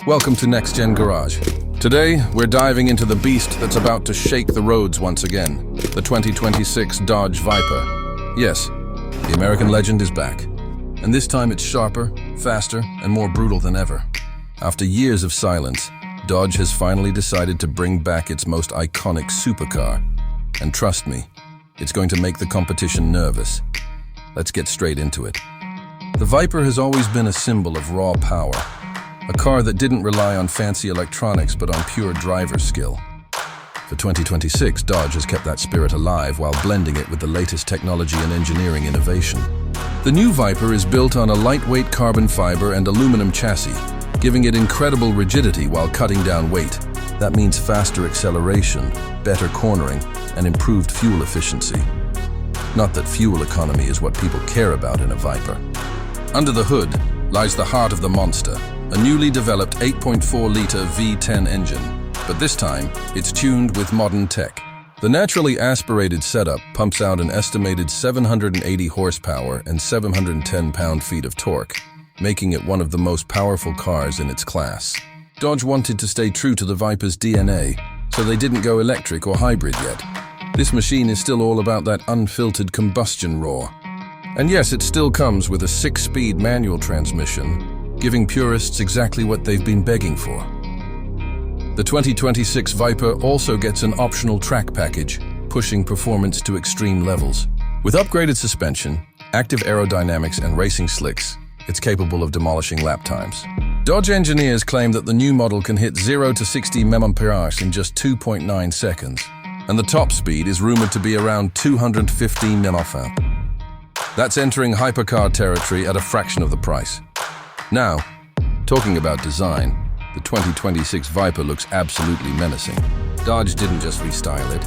Welcome to Next Gen Garage. Today, we're diving into the beast that's about to shake the roads once again, the 2026 Dodge Viper. Yes, the American legend is back. And this time it's sharper, faster, and more brutal than ever. After years of silence, Dodge has finally decided to bring back its most iconic supercar. And trust me, it's going to make the competition nervous. Let's get straight into it. The Viper has always been a symbol of raw power. A car that didn't rely on fancy electronics but on pure driver skill. For 2026, Dodge has kept that spirit alive while blending it with the latest technology and engineering innovation. The new Viper is built on a lightweight carbon fiber and aluminum chassis, giving it incredible rigidity while cutting down weight. That means faster acceleration, better cornering, and improved fuel efficiency. Not that fuel economy is what people care about in a Viper. Under the hood lies the heart of the monster, a newly developed 8.4-liter V10 engine, but this time it's tuned with modern tech. The naturally aspirated setup pumps out an estimated 780 horsepower and 710 pound-feet of torque, making it one of the most powerful cars in its class. Dodge wanted to stay true to the Viper's DNA, so they didn't go electric or hybrid yet. This machine is still all about that unfiltered combustion roar. And yes, it still comes with a 6-speed manual transmission, giving purists exactly what they've been begging for. The 2026 Viper also gets an optional track package, pushing performance to extreme levels. With upgraded suspension, active aerodynamics, and racing slicks, it's capable of demolishing lap times. Dodge engineers claim that the new model can hit 0 to 60 mph in just 2.9 seconds, and the top speed is rumored to be around 215 mph. That's entering hypercar territory at a fraction of the price. Now, talking about design, the 2026 Viper looks absolutely menacing. Dodge didn't just restyle it,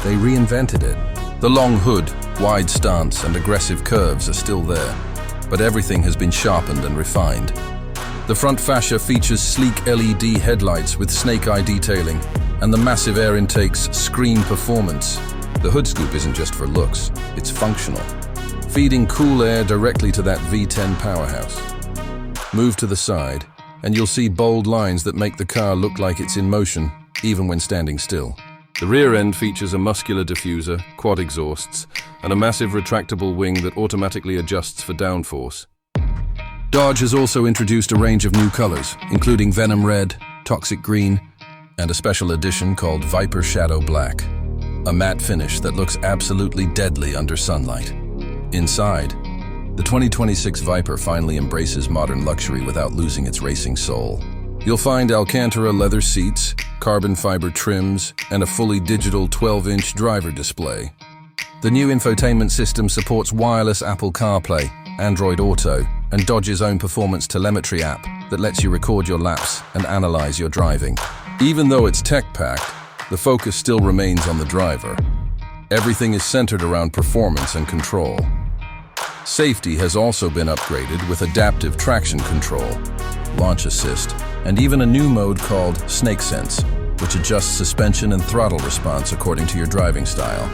they reinvented it. The long hood, wide stance, and aggressive curves are still there, but everything has been sharpened and refined. The front fascia features sleek LED headlights with snake-eye detailing, and the massive air intakes scream performance. The hood scoop isn't just for looks, it's functional, feeding cool air directly to that V10 powerhouse. Move to the side, and you'll see bold lines that make the car look like it's in motion, even when standing still. The rear end features a muscular diffuser, quad exhausts, and a massive retractable wing that automatically adjusts for downforce. Dodge has also introduced a range of new colors, including Venom Red, Toxic Green, and a special edition called Viper Shadow Black, a matte finish that looks absolutely deadly under sunlight. Inside, the 2026 Viper finally embraces modern luxury without losing its racing soul. You'll find Alcantara leather seats, carbon fiber trims, and a fully digital 12-inch driver display. The new infotainment system supports wireless Apple CarPlay, Android Auto, and Dodge's own performance telemetry app that lets you record your laps and analyze your driving. Even though it's tech-packed, the focus still remains on the driver. Everything is centered around performance and control. Safety has also been upgraded with adaptive traction control, launch assist, and even a new mode called Snake Sense, which adjusts suspension and throttle response according to your driving style.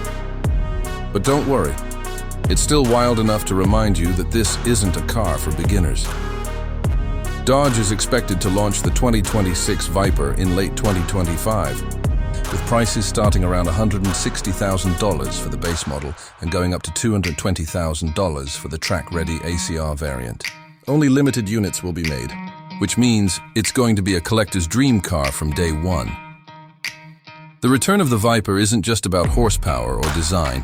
But don't worry, it's still wild enough to remind you that this isn't a car for beginners. Dodge is expected to launch the 2026 Viper in late 2025, with prices starting around $160,000 for the base model and going up to $220,000 for the track-ready ACR variant. Only limited units will be made, which means it's going to be a collector's dream car from day one. The return of the Viper isn't just about horsepower or design.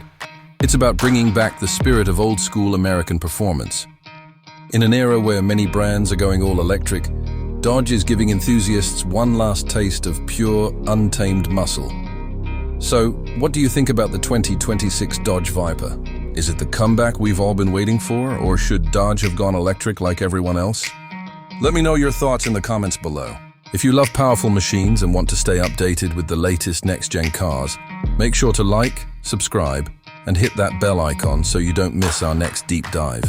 It's about bringing back the spirit of old-school American performance. In an era where many brands are going all electric, Dodge is giving enthusiasts one last taste of pure, untamed muscle. So, what do you think about the 2026 Dodge Viper? Is it the comeback we've all been waiting for, or should Dodge have gone electric like everyone else? Let me know your thoughts in the comments below. If you love powerful machines and want to stay updated with the latest next-gen cars, make sure to like, subscribe, and hit that bell icon so you don't miss our next deep dive.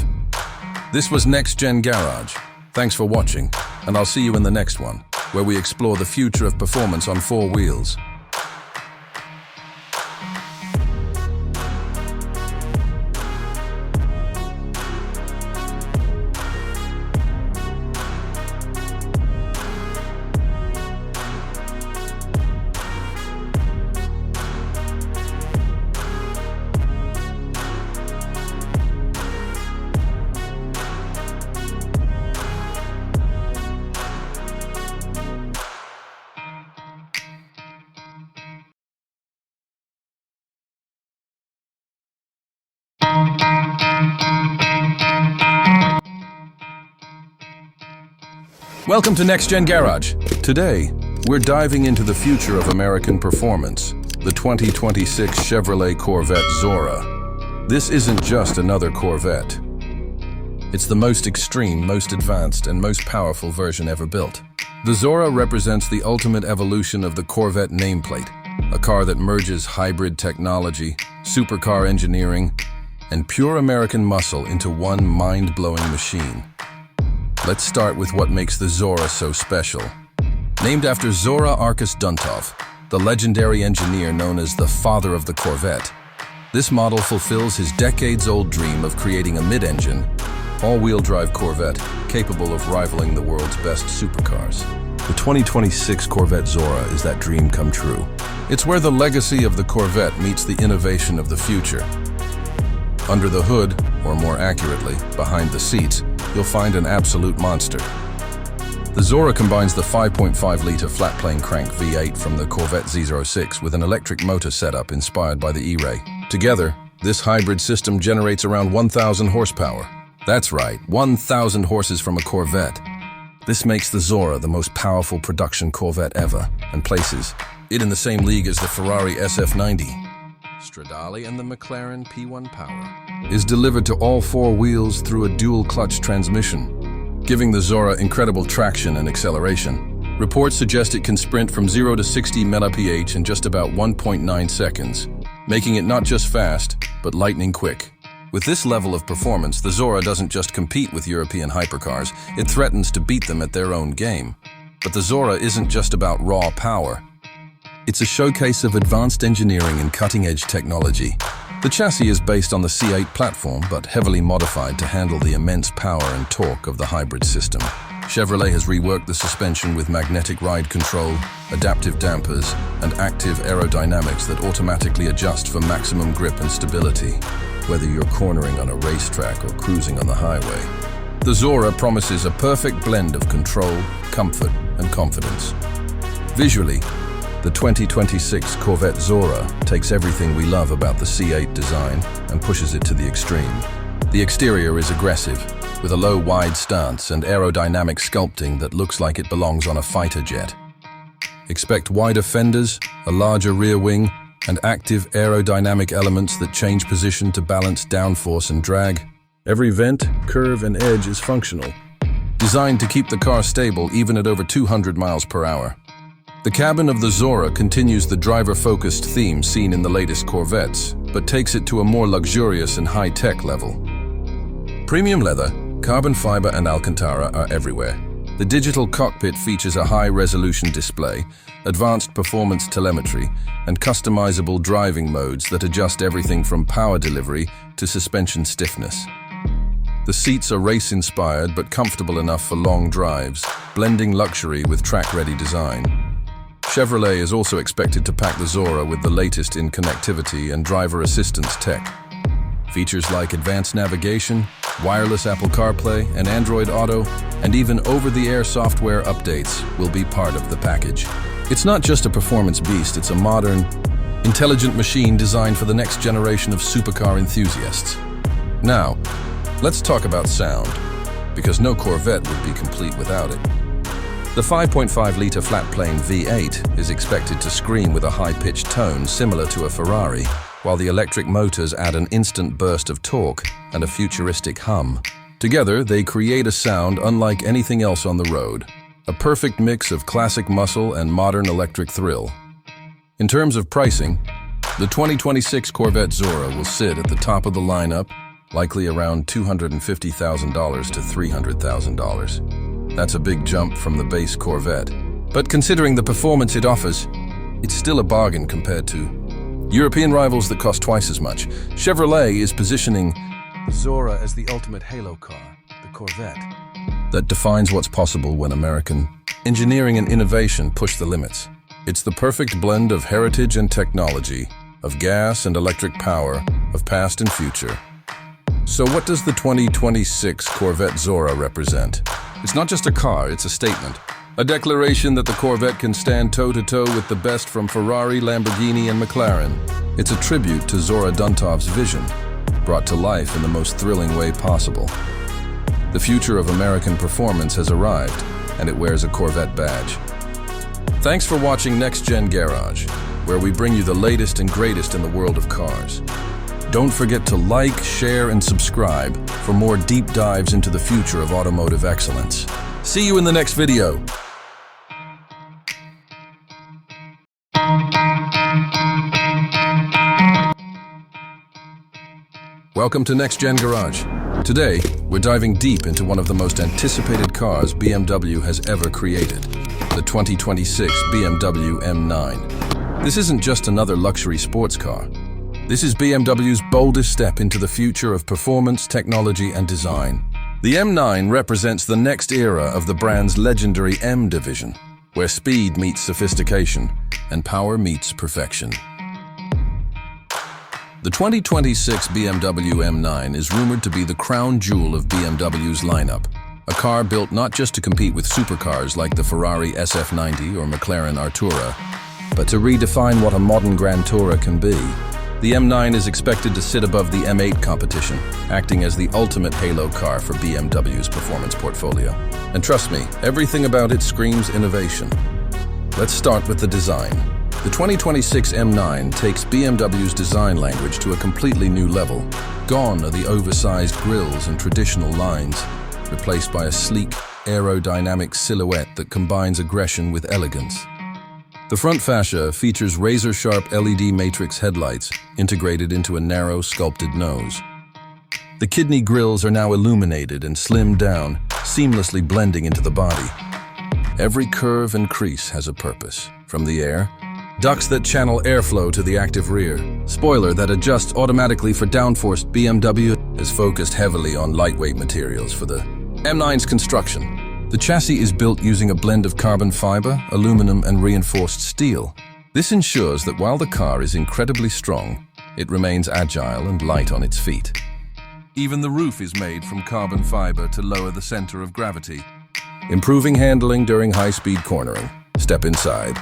This was Next Gen Garage. Thanks for watching, and I'll see you in the next one, where we explore the future of performance on 4 wheels. Welcome to Next Gen Garage. Today, we're diving into the future of American performance, the 2026 Chevrolet Corvette Zora. This isn't just another Corvette. It's the most extreme, most advanced, and most powerful version ever built. The Zora represents the ultimate evolution of the Corvette nameplate, a car that merges hybrid technology, supercar engineering, and pure American muscle into one mind-blowing machine. Let's start with what makes the Zora so special. Named after Zora Arkus Duntov, the legendary engineer known as the father of the Corvette, this model fulfills his decades-old dream of creating a mid-engine, all-wheel drive Corvette capable of rivaling the world's best supercars. The 2026 Corvette Zora is that dream come true. It's where the legacy of the Corvette meets the innovation of the future. Under the hood, or more accurately, behind the seats, you'll find an absolute monster. The Zora combines the 5.5-liter flat-plane crank V8 from the Corvette Z06 with an electric motor setup inspired by the E-Ray. Together, this hybrid system generates around 1,000 horsepower. That's right, 1,000 horses from a Corvette. This makes the Zora the most powerful production Corvette ever and places it in the same league as the Ferrari SF90. Stradale and the McLaren P1 Power is delivered to all four wheels through a dual-clutch transmission, giving the Zora incredible traction and acceleration. Reports suggest it can sprint from 0 to 60 mph in just about 1.9 seconds, making it not just fast, but lightning quick. With this level of performance, the Zora doesn't just compete with European hypercars, it threatens to beat them at their own game. But the Zora isn't just about raw power. It's a showcase of advanced engineering and cutting-edge technology. The chassis is based on the C8 platform, but heavily modified to handle the immense power and torque of the hybrid system. Chevrolet has reworked the suspension with magnetic ride control, adaptive dampers, and active aerodynamics that automatically adjust for maximum grip and stability, whether you're cornering on a racetrack or cruising on the highway. The Zora promises a perfect blend of control, comfort, and confidence. Visually, the 2026 Corvette Zora takes everything we love about the C8 design and pushes it to the extreme. The exterior is aggressive, with a low, wide stance and aerodynamic sculpting that looks like it belongs on a fighter jet. Expect wider fenders, a larger rear wing, and active aerodynamic elements that change position to balance downforce and drag. Every vent, curve, and edge is functional, designed to keep the car stable even at over 200 miles per hour. The cabin of the Zora continues the driver-focused theme seen in the latest Corvettes, but takes it to a more luxurious and high-tech level. Premium leather, carbon fiber, and Alcantara are everywhere. The digital cockpit features a high-resolution display, advanced performance telemetry, and customizable driving modes that adjust everything from power delivery to suspension stiffness. The seats are race-inspired but comfortable enough for long drives, blending luxury with track-ready design. Chevrolet is also expected to pack the Zora with the latest in connectivity and driver assistance tech. Features like advanced navigation, wireless Apple CarPlay and Android Auto, and even over-the-air software updates will be part of the package. It's not just a performance beast, it's a modern, intelligent machine designed for the next generation of supercar enthusiasts. Now, let's talk about sound, because no Corvette would be complete without it. The 5.5-liter flat-plane V8 is expected to scream with a high-pitched tone similar to a Ferrari, while the electric motors add an instant burst of torque and a futuristic hum. Together, they create a sound unlike anything else on the road, a perfect mix of classic muscle and modern electric thrill. In terms of pricing, the 2026 Corvette Zora will sit at the top of the lineup, likely around $250,000 to $300,000. That's a big jump from the base Corvette. But considering the performance it offers, it's still a bargain compared to European rivals that cost twice as much. Chevrolet is positioning the Zora as the ultimate halo car, the Corvette, that defines what's possible when American engineering and innovation push the limits. It's the perfect blend of heritage and technology, of gas and electric power, of past and future. So what does the 2026 Corvette Zora represent? It's not just a car, it's a statement. A declaration that the Corvette can stand toe-to-toe with the best from Ferrari, Lamborghini, and McLaren. It's a tribute to Zora Duntov's vision, brought to life in the most thrilling way possible. The future of American performance has arrived, and it wears a Corvette badge. Thanks for watching Next Gen Garage, where we bring you the latest and greatest in the world of cars. Don't forget to like, share, and subscribe for more deep dives into the future of automotive excellence. See you in the next video. Welcome to Next Gen Garage. Today, we're diving deep into one of the most anticipated cars BMW has ever created, the 2026 BMW M9. This isn't just another luxury sports car. This is BMW's boldest step into the future of performance, technology, and design. The M9 represents the next era of the brand's legendary M division, where speed meets sophistication and power meets perfection. The 2026 BMW M9 is rumored to be the crown jewel of BMW's lineup, a car built not just to compete with supercars like the Ferrari SF90 or McLaren Artura, but to redefine what a modern Grand Tourer can be. The M9 is expected to sit above the M8 competition, acting as the ultimate halo car for BMW's performance portfolio. And trust me, everything about it screams innovation. Let's start with the design. The 2026 M9 takes BMW's design language to a completely new level. Gone are the oversized grille and traditional lines, replaced by a sleek, aerodynamic silhouette that combines aggression with elegance. The front fascia features razor-sharp LED matrix headlights integrated into a narrow, sculpted nose. The kidney grilles are now illuminated and slimmed down, seamlessly blending into the body. Every curve and crease has a purpose. From the air, ducts that channel airflow to the active rear. Spoiler that adjusts automatically for downforce. BMW is focused heavily on lightweight materials for the M9's construction. The chassis is built using a blend of carbon fiber, aluminum, and reinforced steel. This ensures that while the car is incredibly strong, it remains agile and light on its feet. Even the roof is made from carbon fiber to lower the center of gravity, improving handling during high-speed cornering. Step inside,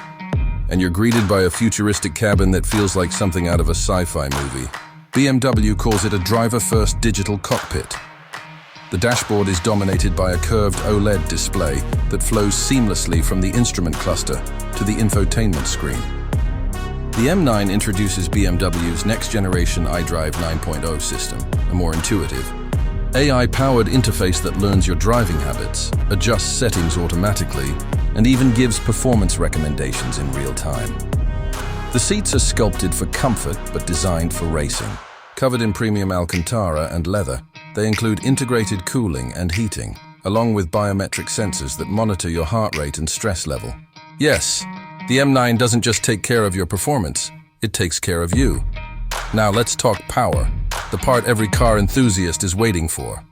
and you're greeted by a futuristic cabin that feels like something out of a sci-fi movie. BMW calls it a driver-first digital cockpit. The dashboard is dominated by a curved OLED display that flows seamlessly from the instrument cluster to the infotainment screen. The M9 introduces BMW's next-generation iDrive 9.0 system, a more intuitive, AI-powered interface that learns your driving habits, adjusts settings automatically, and even gives performance recommendations in real time. The seats are sculpted for comfort but designed for racing. Covered in premium Alcantara and leather, they include integrated cooling and heating, along with biometric sensors that monitor your heart rate and stress level. Yes, the M9 doesn't just take care of your performance, it takes care of you. Now let's talk power, the part every car enthusiast is waiting for.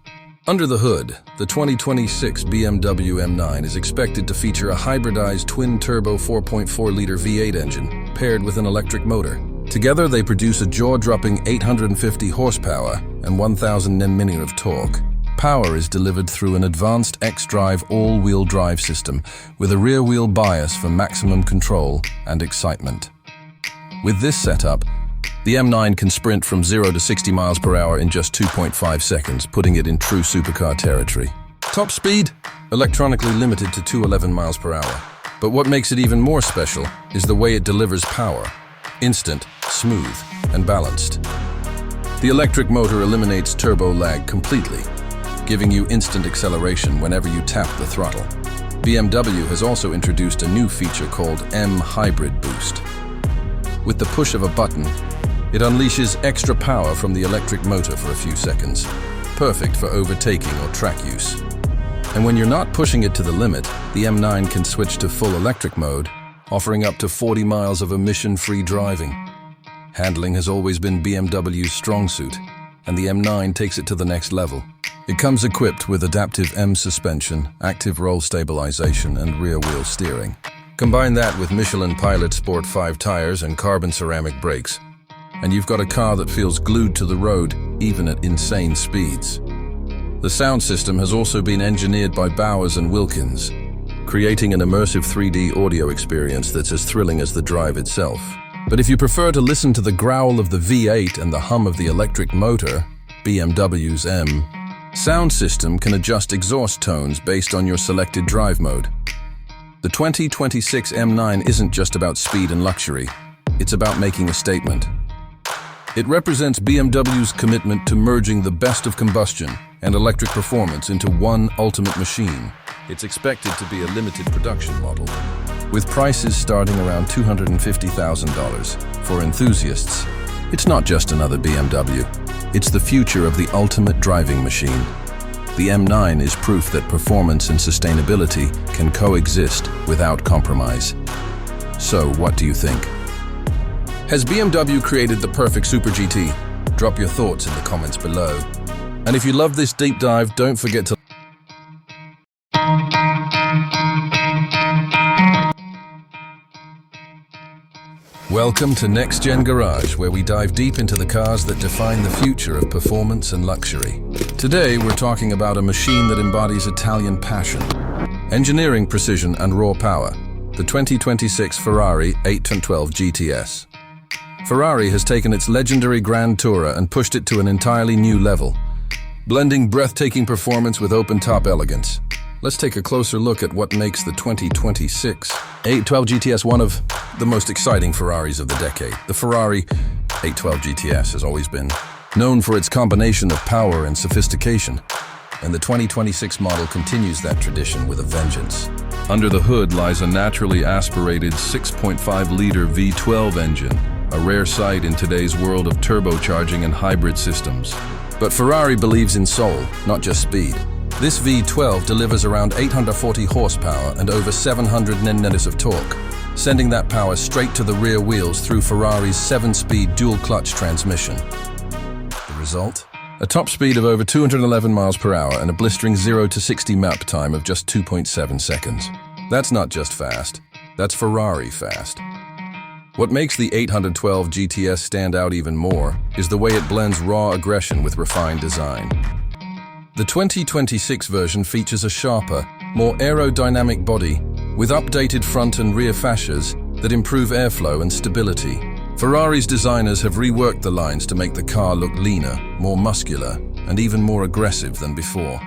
Under the hood, the 2026 BMW M9 is expected to feature a hybridized twin-turbo 4.4-liter V8 engine paired with an electric motor. Together, they produce a jaw-dropping 850 horsepower and 1,000 Nm of torque. Power is delivered through an advanced X-Drive all-wheel drive system with a rear-wheel bias for maximum control and excitement. With this setup, the M9 can sprint from 0 to 60 miles per hour in just 2.5 seconds, putting it in true supercar territory. Top speed? Electronically limited to 211 miles per hour. But what makes it even more special is the way it delivers power. Instant, smooth, and balanced. The electric motor eliminates turbo lag completely, giving you instant acceleration whenever you tap the throttle. BMW has also introduced a new feature called M Hybrid Boost. With the push of a button, it unleashes extra power from the electric motor for a few seconds, perfect for overtaking or track use. And when you're not pushing it to the limit, the M9 can switch to full electric mode, offering up to 40 miles of emission-free driving. Handling has always been BMW's strong suit, and the M9 takes it to the next level. It comes equipped with adaptive M suspension, active roll stabilization, and rear-wheel steering. Combine that with Michelin Pilot Sport 5 tires and carbon ceramic brakes, and you've got a car that feels glued to the road, even at insane speeds. The sound system has also been engineered by Bowers & Wilkins, creating an immersive 3D audio experience that's as thrilling as the drive itself. But if you prefer to listen to the growl of the V8 and the hum of the electric motor, BMW's M Sound system can adjust exhaust tones based on your selected drive mode. The 2026 M9 isn't just about speed and luxury, it's about making a statement. It represents BMW's commitment to merging the best of combustion and electric performance into one ultimate machine. It's expected to be a limited production model, with prices starting around $250,000 for enthusiasts. It's not just another BMW. It's the future of the ultimate driving machine. The M9 is proof that performance and sustainability can coexist without compromise. So, what do you think? Has BMW created the perfect Super GT? Drop your thoughts in the comments below. And if you love this deep dive, don't forget to Welcome to Next Gen Garage, where we dive deep into the cars that define the future of performance and luxury. Today, we're talking about a machine that embodies Italian passion, engineering precision and raw power, the 2026 Ferrari 812 GTS. Ferrari has taken its legendary Grand Tourer and pushed it to an entirely new level, blending breathtaking performance with open-top elegance. Let's take a closer look at what makes the 2026 812 GTS one of the most exciting Ferraris of the decade. The Ferrari 812 GTS has always been known for its combination of power and sophistication, and the 2026 model continues that tradition with a vengeance. Under the hood lies a naturally aspirated 6.5-liter V12 engine, a rare sight in today's world of turbocharging and hybrid systems. But Ferrari believes in soul, not just speed. This V12 delivers around 840 horsepower and over 700 Nm of torque, sending that power straight to the rear wheels through Ferrari's 7-speed dual-clutch transmission. The result? A top speed of over 211 miles per hour and a blistering 0 to 60 map time of just 2.7 seconds. That's not just fast, that's Ferrari fast. What makes the 812 GTS stand out even more is the way it blends raw aggression with refined design. The 2026 version features a sharper, more aerodynamic body, with updated front and rear fascias that improve airflow and stability. Ferrari's designers have reworked the lines to make the car look leaner, more muscular, and even more aggressive than before.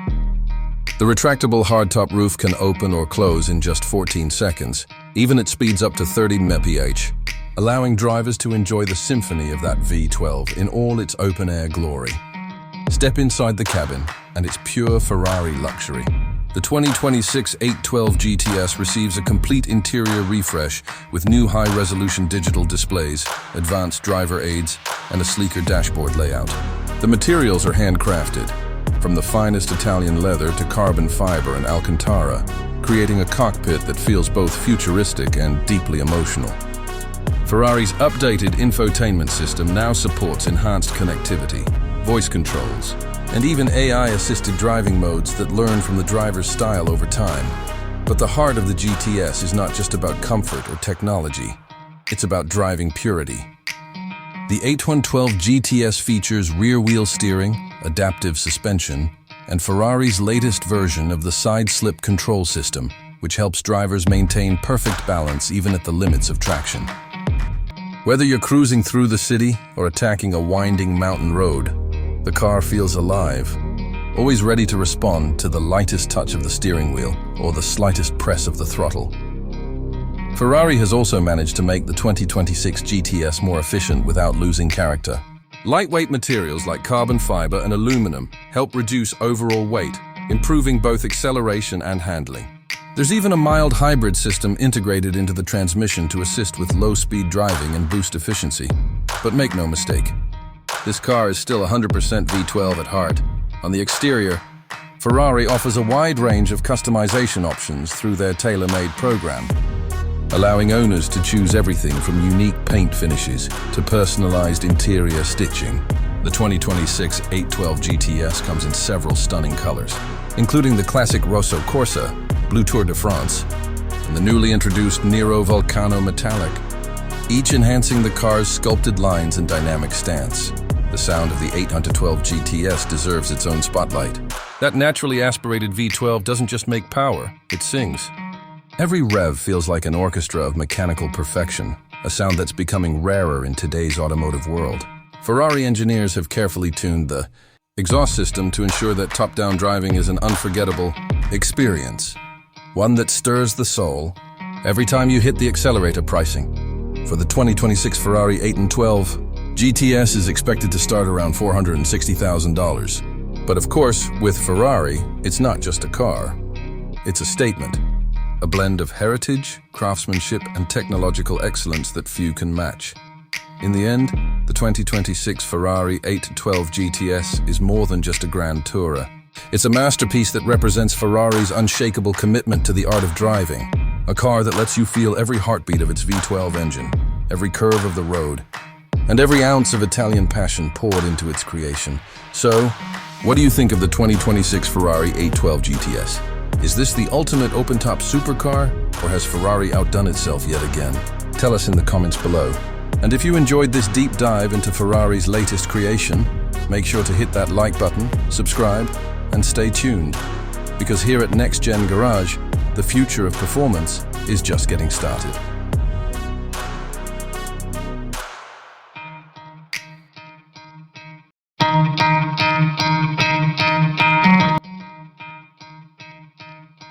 The retractable hardtop roof can open or close in just 14 seconds, even at speeds up to 30 mph, allowing drivers to enjoy the symphony of that V12 in all its open-air glory. Step inside the cabin, and it's pure Ferrari luxury. The 2026 812 GTS receives a complete interior refresh with new high-resolution digital displays, advanced driver aids, and a sleeker dashboard layout. The materials are handcrafted, from the finest Italian leather to carbon fiber and Alcantara, creating a cockpit that feels both futuristic and deeply emotional. Ferrari's updated infotainment system now supports enhanced connectivity, voice controls, and even AI-assisted driving modes that learn from the driver's style over time. But the heart of the GTS is not just about comfort or technology, it's about driving purity. The 812 GTS features rear-wheel steering, adaptive suspension, and Ferrari's latest version of the side-slip control system, which helps drivers maintain perfect balance even at the limits of traction. Whether you're cruising through the city or attacking a winding mountain road, the car feels alive, always ready to respond to the lightest touch of the steering wheel or the slightest press of the throttle. Ferrari has also managed to make the 2026 GTS more efficient without losing character. Lightweight materials like carbon fiber and aluminum help reduce overall weight, improving both acceleration and handling. There's even a mild hybrid system integrated into the transmission to assist with low-speed driving and boost efficiency. But make no mistake, this car is still 100% V12 at heart. On the exterior, Ferrari offers a wide range of customization options through their tailor-made program, allowing owners to choose everything from unique paint finishes to personalized interior stitching. The 2026 812 GTS comes in several stunning colors, including the classic Rosso Corsa, Blue Tour de France, and the newly introduced Nero Vulcano Metallic, each enhancing the car's sculpted lines and dynamic stance. The sound of the 812 GTS deserves its own spotlight. That naturally aspirated V12 doesn't just make power, it sings. Every rev feels like an orchestra of mechanical perfection, a sound that's becoming rarer in today's automotive world. Ferrari engineers have carefully tuned the exhaust system to ensure that top-down driving is an unforgettable experience, one that stirs the soul every time you hit the accelerator. Pricing for the 2026 Ferrari 8 and 12 GTS is expected to start around $460,000. But of course, with Ferrari, it's not just a car. It's a statement, a blend of heritage, craftsmanship, and technological excellence that few can match. In the end, the 2026 Ferrari 812 GTS is more than just a grand tourer. It's a masterpiece that represents Ferrari's unshakable commitment to the art of driving, a car that lets you feel every heartbeat of its V12 engine, every curve of the road, and every ounce of Italian passion poured into its creation. So, what do you think of the 2026 Ferrari 812 GTS? Is this the ultimate open-top supercar, or has Ferrari outdone itself yet again? Tell us in the comments below. And if you enjoyed this deep dive into Ferrari's latest creation, make sure to hit that like button, subscribe, and stay tuned. Because here at Next Gen Garage, the future of performance is just getting started.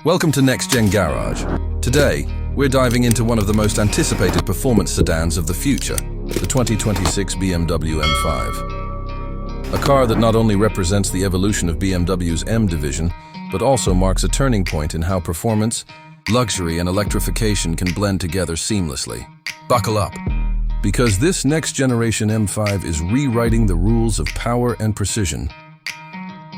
Welcome to Next Gen Garage. Today, we're diving into one of the most anticipated performance sedans of the future, the 2026 BMW M5. A car that not only represents the evolution of BMW's M division, but also marks a turning point in how performance, luxury, and electrification can blend together seamlessly. Buckle up, because this next-generation M5 is rewriting the rules of power and precision.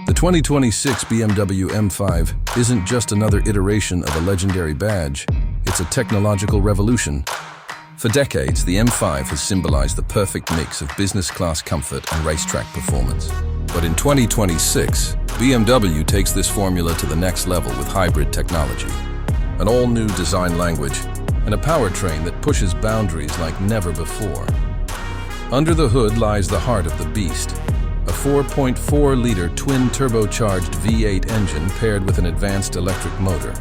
The 2026 BMW M5 isn't just another iteration of a legendary badge, it's a technological revolution. For decades, the M5 has symbolized the perfect mix of business-class comfort and racetrack performance. But in 2026, BMW takes this formula to the next level with hybrid technology, an all-new design language, and a powertrain that pushes boundaries like never before. Under the hood lies the heart of the beast, a 4.4-liter twin-turbocharged V8 engine paired with an advanced electric motor.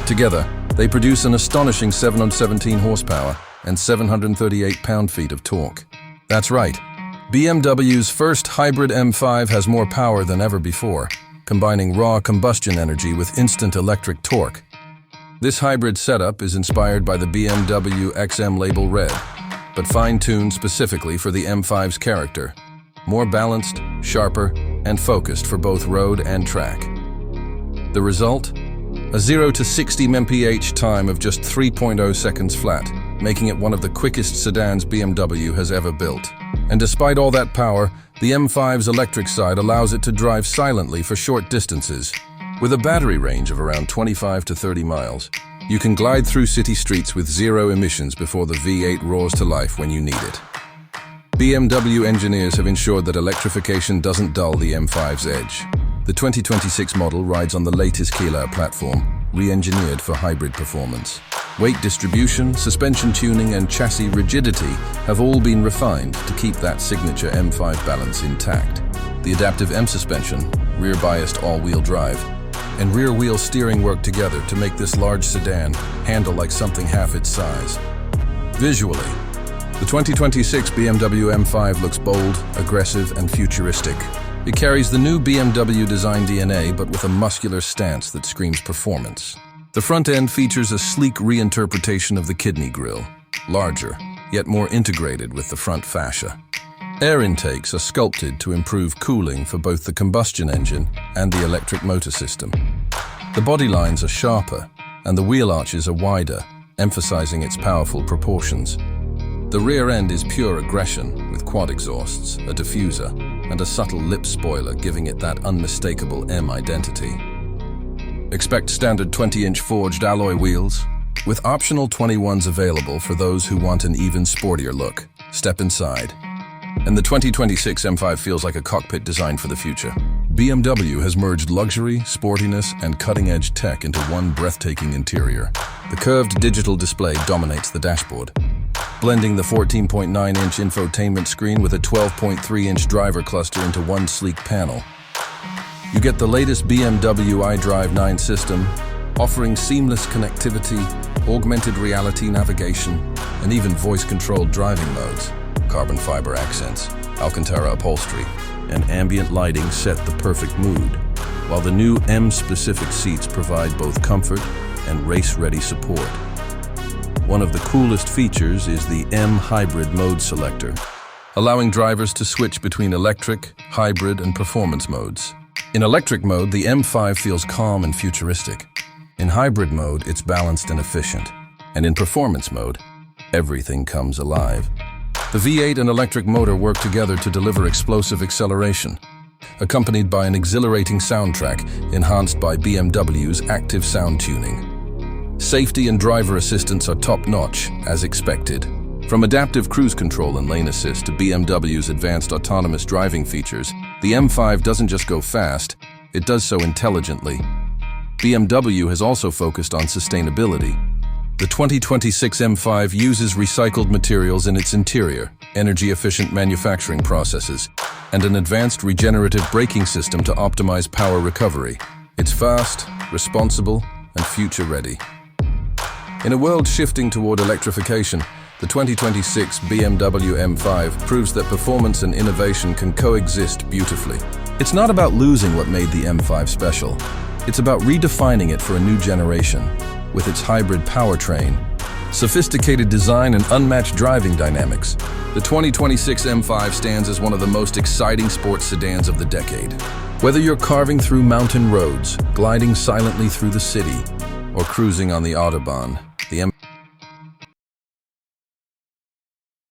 Together, they produce an astonishing 717 horsepower and 738 pound-feet of torque. That's right, BMW's first hybrid M5 has more power than ever before, combining raw combustion energy with instant electric torque. This hybrid setup is inspired by the BMW XM Label Red, but fine-tuned specifically for the M5's character. More balanced, sharper, and focused for both road and track. The result? A 0 to 60 mph time of just 3.0 seconds flat, making it one of the quickest sedans BMW has ever built. And despite all that power, the M5's electric side allows it to drive silently for short distances. With a battery range of around 25 to 30 miles, you can glide through city streets with zero emissions before the V8 roars to life when you need it. BMW engineers have ensured that electrification doesn't dull the M5's edge. The 2026 model rides on the latest Cadillac platform, re-engineered for hybrid performance. Weight distribution, suspension tuning, and chassis rigidity have all been refined to keep that signature M5 balance intact. The adaptive M suspension, rear-biased all-wheel drive, and rear-wheel steering work together to make this large sedan handle like something half its size. Visually, the 2026 BMW M5 looks bold, aggressive, and futuristic. It carries the new BMW design DNA, but with a muscular stance that screams performance. The front end features a sleek reinterpretation of the kidney grille, larger, yet more integrated with the front fascia. Air intakes are sculpted to improve cooling for both the combustion engine and the electric motor system. The body lines are sharper, and the wheel arches are wider, emphasizing its powerful proportions. The rear end is pure aggression, with quad exhausts, a diffuser, and a subtle lip spoiler giving it that unmistakable M identity. Expect standard 20-inch forged alloy wheels, with optional 21s available for those who want an even sportier look. Step inside, and the 2026 M5 feels like a cockpit designed for the future. BMW has merged luxury, sportiness, and cutting-edge tech into one breathtaking interior. The curved digital display dominates the dashboard, blending the 14.9-inch infotainment screen with a 12.3-inch driver cluster into one sleek panel. You get the latest BMW iDrive 9 system, offering seamless connectivity, augmented reality navigation, and even voice-controlled driving modes. Carbon fiber accents, Alcantara upholstery, and ambient lighting set the perfect mood, while the new M-specific seats provide both comfort and race-ready support. One of the coolest features is the M Hybrid mode selector, allowing drivers to switch between electric, hybrid, and performance modes. In electric mode, the M5 feels calm and futuristic. In hybrid mode, it's balanced and efficient. And in performance mode, everything comes alive. The V8 and electric motor work together to deliver explosive acceleration, accompanied by an exhilarating soundtrack enhanced by BMW's active sound tuning. Safety and driver assistance are top-notch, as expected. From adaptive cruise control and lane assist to BMW's advanced autonomous driving features, the M5 doesn't just go fast, it does so intelligently. BMW has also focused on sustainability. The 2026 M5 uses recycled materials in its interior, energy-efficient manufacturing processes, and an advanced regenerative braking system to optimize power recovery. It's fast, responsible, and future-ready. In a world shifting toward electrification, the 2026 BMW M5 proves that performance and innovation can coexist beautifully. It's not about losing what made the M5 special. It's about redefining it for a new generation. With its hybrid powertrain, sophisticated design, and unmatched driving dynamics, the 2026 M5 stands as one of the most exciting sports sedans of the decade. Whether you're carving through mountain roads, gliding silently through the city, or cruising on the Autobahn,